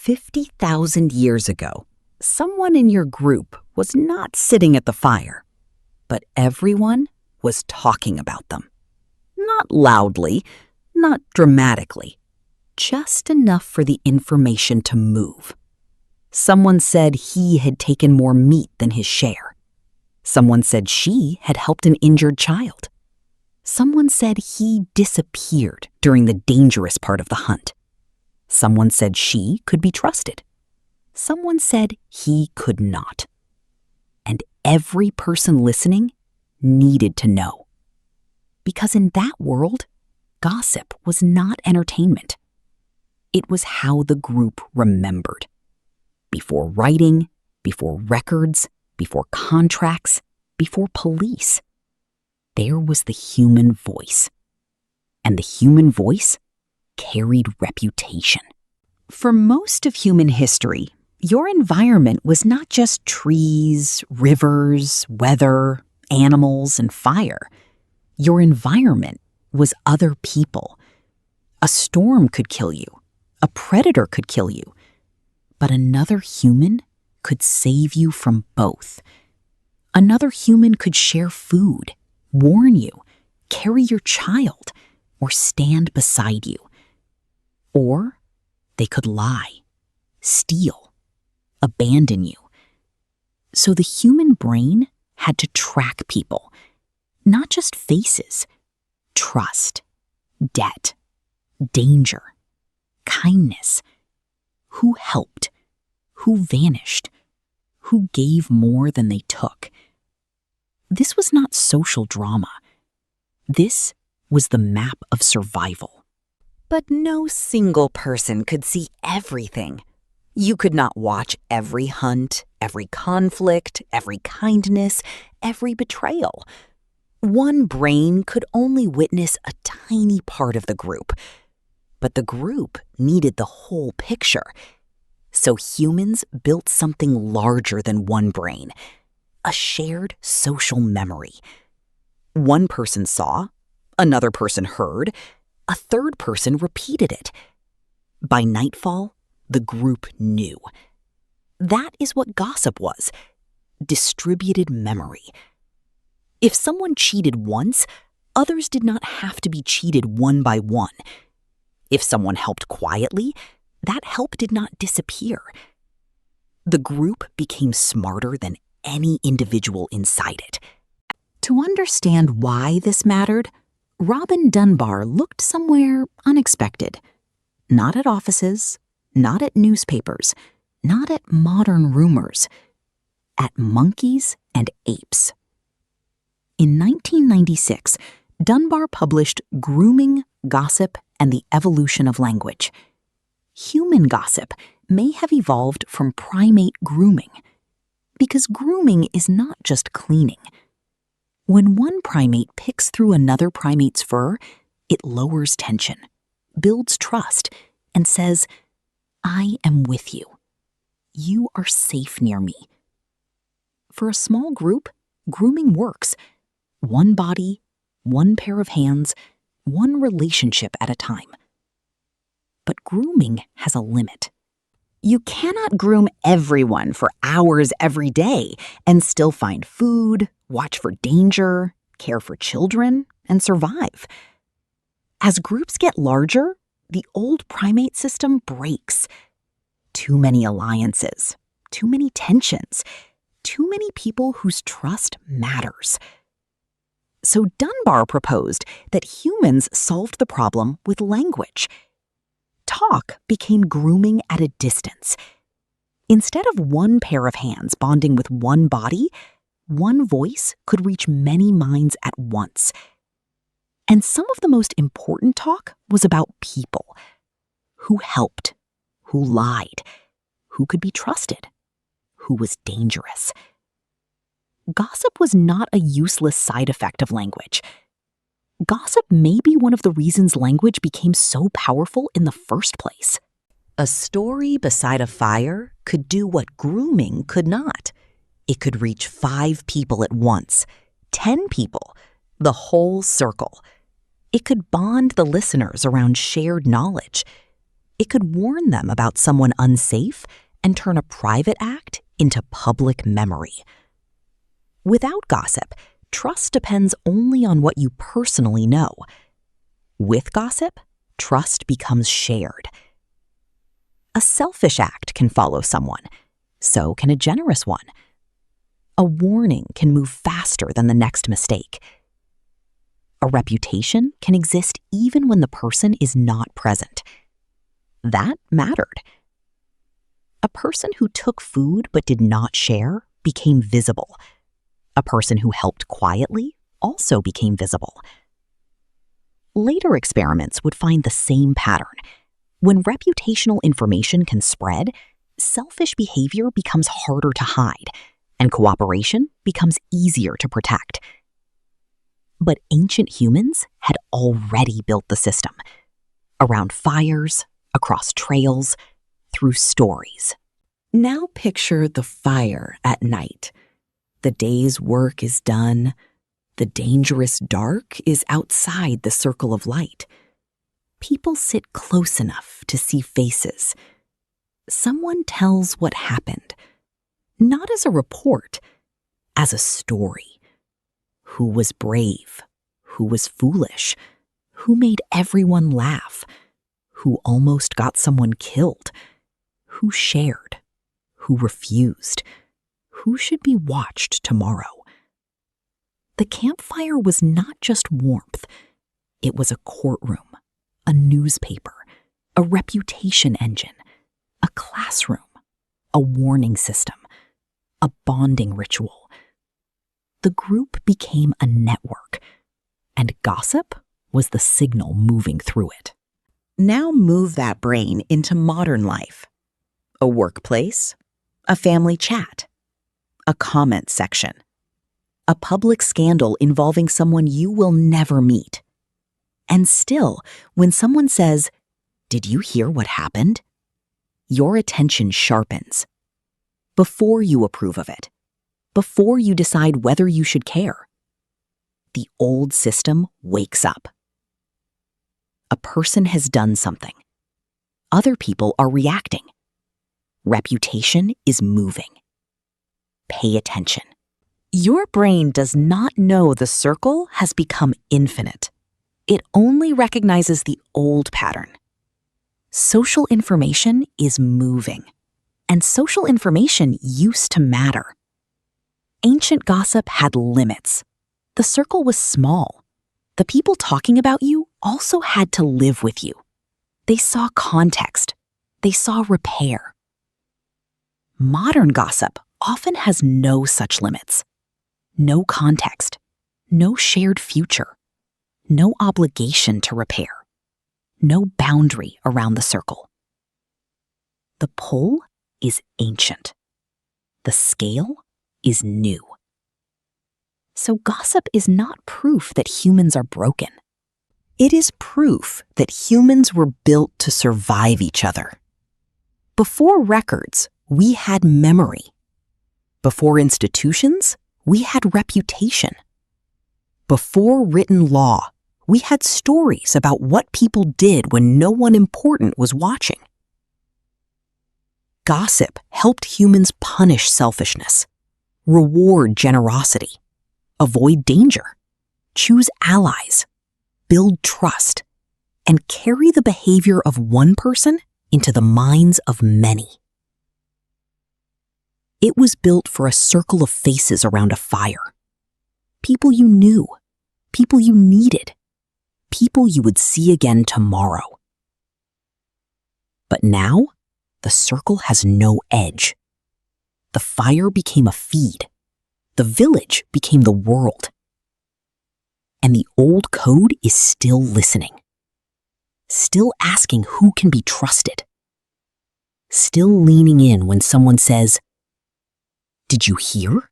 50,000 years ago, someone in your group was not sitting at the fire, but everyone was talking about them. Not loudly, not dramatically, just enough for the information to move. Someone said he had taken more meat than his share. Someone said she had helped an injured child. Someone said he disappeared during the dangerous part of the hunt. Someone said she could be trusted. Someone said he could not. And every person listening needed to know. Because in that world, gossip was not entertainment. It was how the group remembered. Before writing, before records, before contracts, before police, there was the human voice. And the human voice carried reputation. For most of human history, your environment was not just trees, rivers, weather, animals, and fire. Your environment was other people. A storm could kill you. A predator could kill you. But another human could save you from both. Another human could share food, warn you, carry your child, or stand beside you. Or they could lie, steal, abandon you. So the human brain had to track people, not just faces, trust, debt, danger, kindness, who helped, who vanished, who gave more than they took. This was not social drama. This was the map of survival. But no single person could see everything. You could not watch every hunt, every conflict, every kindness, every betrayal. One brain could only witness a tiny part of the group. But the group needed the whole picture. So humans built something larger than one brain, a shared social memory. One person saw, another person heard, a third person repeated it. By nightfall, the group knew. That is what gossip was, distributed memory. If someone cheated once, others did not have to be cheated one by one. If someone helped quietly, that help did not disappear. The group became smarter than any individual inside it. To understand why this mattered, Robin Dunbar looked somewhere unexpected. Not at offices, not at newspapers, not at modern rumors. At monkeys and apes. In 1996, Dunbar published Grooming, Gossip, and the Evolution of Language. Human gossip may have evolved from primate grooming, because grooming is not just cleaning. When one primate picks through another primate's fur, it lowers tension, builds trust, and says, "I am with you. You are safe near me." For a small group, grooming works. One body, one pair of hands, one relationship at a time. But grooming has a limit. You cannot groom everyone for hours every day and still find food, watch for danger, care for children, and survive. As groups get larger, the old primate system breaks. Too many alliances, too many tensions, too many people whose trust matters. So Dunbar proposed that humans solved the problem with language. Talk became grooming at a distance. Instead of one pair of hands bonding with one body, one voice could reach many minds at once. And some of the most important talk was about people. Who helped, who lied, who could be trusted, who was dangerous. Gossip was not a useless side effect of language. Gossip may be one of the reasons language became so powerful in the first place. A story beside a fire could do what grooming could not. It could reach 5 people at once, 10 people, the whole circle. It could bond the listeners around shared knowledge. It could warn them about someone unsafe and turn a private act into public memory. Without gossip, trust depends only on what you personally know. With gossip, trust becomes shared. A selfish act can follow someone, so can a generous one. A warning can move faster than the next mistake. A reputation can exist even when the person is not present. That mattered. A person who took food but did not share became visible. A person who helped quietly also became visible. Later experiments would find the same pattern. When reputational information can spread, selfish behavior becomes harder to hide, and cooperation becomes easier to protect. But ancient humans had already built the system. Around fires, across trails, through stories. Now picture the fire at night. The day's work is done. The dangerous dark is outside the circle of light. People sit close enough to see faces. Someone tells what happened, not as a report, as a story. Who was brave? Who was foolish? Who made everyone laugh? Who almost got someone killed? Who shared? Who refused? Who should be watched tomorrow? The campfire was not just warmth. It was a courtroom, a newspaper, a reputation engine, a classroom, a warning system, a bonding ritual. The group became a network, and gossip was the signal moving through it. Now move that brain into modern life. A workplace, a family chat, a comment section, a public scandal involving someone you will never meet. And still, when someone says, "Did you hear what happened?" your attention sharpens. Before you approve of it, before you decide whether you should care, the old system wakes up. A person has done something. Other people are reacting. Reputation is moving. Pay attention. Your brain does not know the circle has become infinite. It only recognizes the old pattern. Social information is moving, and social information used to matter. Ancient gossip had limits. The circle was small. The people talking about you also had to live with you. They saw context. They saw repair. Modern gossip often has no such limits. No context. No shared future. No obligation to repair. No boundary around the circle. The pull is ancient. The scale is new. So gossip is not proof that humans are broken. It is proof that humans were built to survive each other. Before records, we had memory. Before institutions, we had reputation. Before written law, we had stories about what people did when no one important was watching. Gossip helped humans punish selfishness, reward generosity, avoid danger, choose allies, build trust, and carry the behavior of one person into the minds of many. It was built for a circle of faces around a fire. People you knew, people you needed, people you would see again tomorrow. But now, the circle has no edge. The fire became a feed. The village became the world. And the old code is still listening. Still asking who can be trusted. Still leaning in when someone says, "Did you hear?"